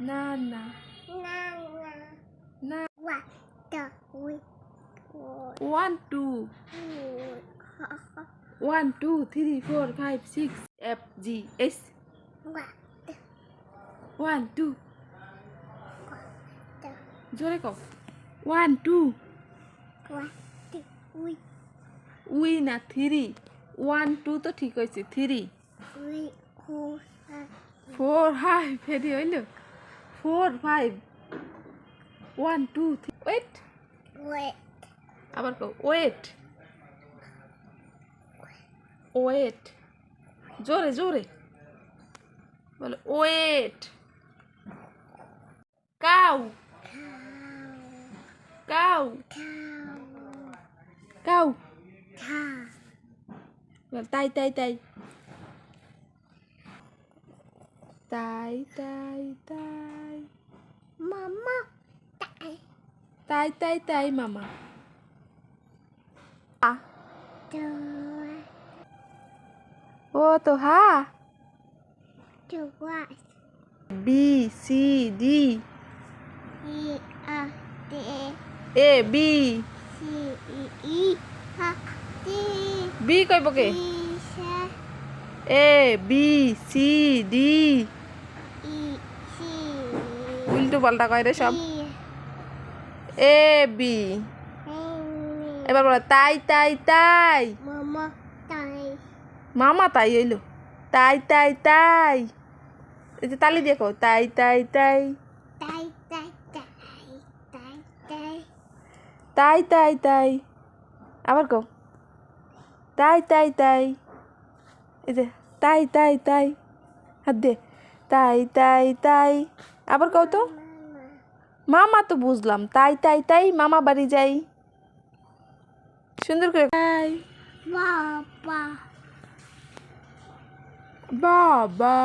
না না না। 1 2 1 2 3 4 5 6 F G H 1 2 জোরে কও 1 2 উই না 3 1 2 তো ঠিক হয়েছে 3 4 5 ফেরি হইল 4 5 1 2 3 ওয়েট আবার কও ওয়েট ওয়েট জোরে জোরে বলো ওয়েট কাউ কাউ কাউ বল তাই তাই তাই তাই তাই তাই Mama, tai. তাই তাই তাই মামা Dua, ও তো হা dua, B C D I, A, D, A B C, I, H, D, B কইব কে I, C, A B C D I, C, উল্টো পাল্টা কয় রে সব I, এ বি N, এবার বলো তাই তাই তাই Mama, tai. মামা তাই হইলো তাই তাই তাই এই যে তালি দিয়ে কও তাই তাই তাই Tai, tai, tai. Tai, tai. তাই তাই তাই আবার কও তাই তাই তাই এই যে তাই তাই তাই হাত দে তাই তাই তাই আবার কও তো Mama. মামা তো বুঝলাম তাই তাই তাই মামা বাড়ি যাই সুন্দর করে তাই Baba. বাবা